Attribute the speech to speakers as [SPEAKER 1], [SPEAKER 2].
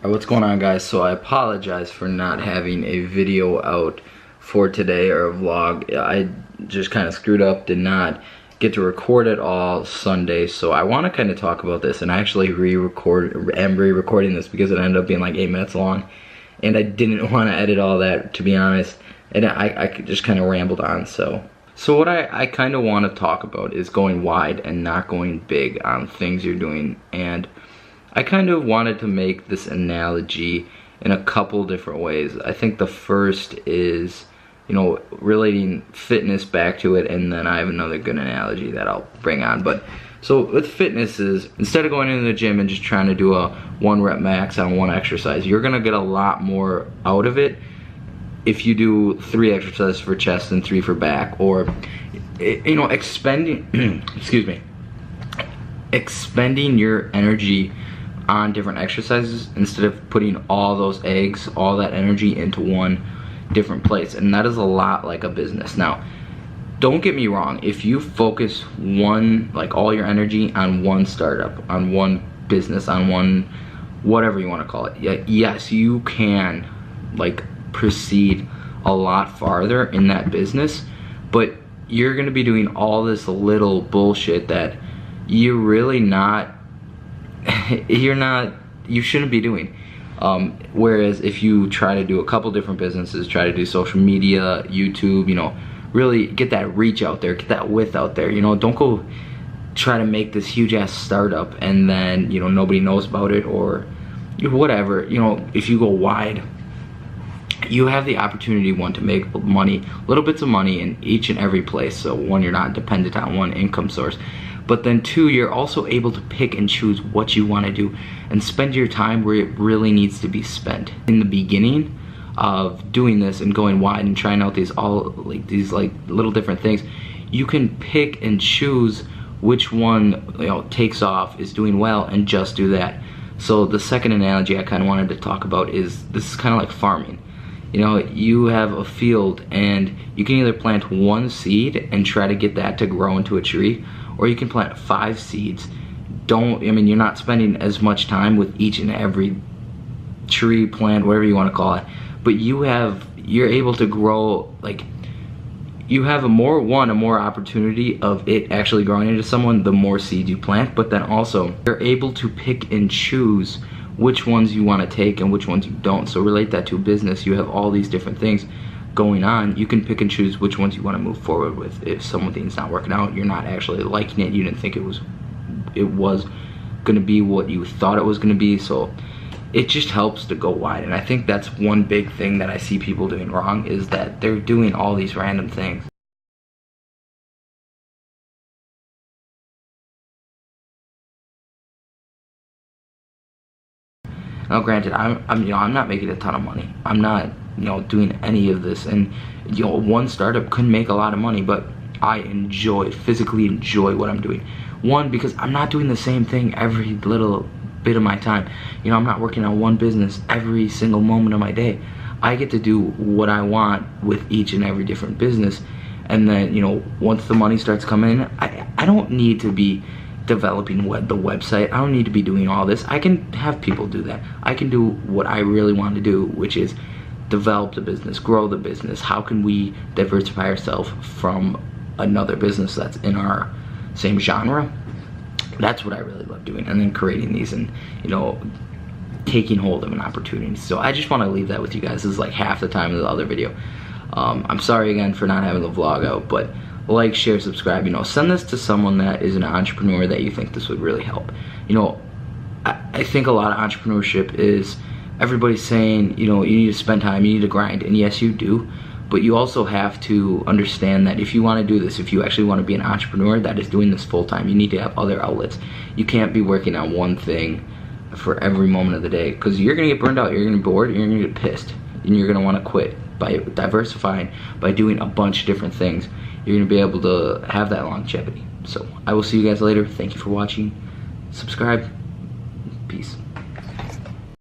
[SPEAKER 1] What's going on, guys? So I apologize for not having a video out for today, or a vlog. I just kind of screwed up, did not get to record it all Sunday, so I want to kind of talk about this. And I actually am re-recording this because it ended up being like 8 minutes long, and I didn't want to edit all that, to be honest, and I just kind of rambled on. So what I kind of want to talk about is going wide and not going big on things you're doing. And I kind of wanted to make this analogy in a couple different ways. I think the first is, you know, relating fitness back to it, and then I have another good analogy that I'll bring on. But so with fitness is, instead of going into the gym and just trying to do a 1 rep max on one exercise, you're gonna get a lot more out of it if you do 3 exercises for chest and 3 for back, or, you know, expending expending your energy on different exercises instead of putting all those eggs, all that energy into one different place. And that is a lot like a business. Now, don't get me wrong, if you focus all your energy on one startup, on one business, on one, whatever you want to call it, yes, you can like proceed a lot farther in that business, but you're gonna be doing all this little bullshit that you're really not you shouldn't be doing. Whereas if you try to do a couple different businesses, try to do social media, YouTube, you know, really get that reach out there, get that width out there, you know, don't go try to make this huge ass startup and then, you know, nobody knows about it or whatever. You know, if you go wide, you have the opportunity, one, to make money, little bits of money in each and every place. So one, you're not dependent on one income source. But then 2, you're also able to pick and choose what you want to do and spend your time where it really needs to be spent. In the beginning of doing this and going wide and trying out these little different things, you can pick and choose which one, you know, takes off, is doing well, and just do that. So the second analogy I kind of wanted to talk about is, this is kind of like farming. You know, you have a field and you can either plant 1 seed and try to get that to grow into a tree, or you can plant 5 seeds. You're not spending as much time with each and every tree, plant, whatever you want to call it, but you're able to grow, like, you have a more opportunity of it actually growing into someone the more seeds you plant. But then also you're able to pick and choose which ones you want to take and which ones you don't. So relate that to a business. You have all these different things going on. You can pick and choose which ones you want to move forward with. If something's not working out, you're not actually liking it, you didn't think it was going to be what you thought it was going to be. So it just helps to go wide. And I think that's one big thing that I see people doing wrong, is that they're doing all these random things. Now granted, I'm not making a ton of money. I'm not, you know, doing any of this, and, you know, one startup could make a lot of money, but I physically enjoy what I'm doing. 1, because I'm not doing the same thing every little bit of my time. You know, I'm not working on one business every single moment of my day. I get to do what I want with each and every different business. And then, you know, once the money starts coming in, I don't need to be developing the website. I don't need to be doing all this. I can have people do that. I can do what I really want to do, which is develop the business, grow the business. How can we diversify ourselves from another business that's in our same genre? That's what I really love doing. And then creating these and, you know, taking hold of an opportunity. So I just want to leave that with you guys. This is like half the time of the other video. I'm sorry again for not having the vlog out, but like, share, subscribe, you know, send this to someone that is an entrepreneur that you think this would really help. You know, I think a lot of entrepreneurship is everybody's saying, you know, you need to spend time, you need to grind, and yes, you do, but you also have to understand that if you want to do this, if you actually want to be an entrepreneur that is doing this full time, you need to have other outlets. You can't be working on one thing for every moment of the day, because you're going to get burned out, you're going to be bored, you're going to get pissed, and you're going to want to quit. By diversifying, by doing a bunch of different things, you're going to be able to have that longevity. So I will see you guys later. Thank you for watching. Subscribe. Peace.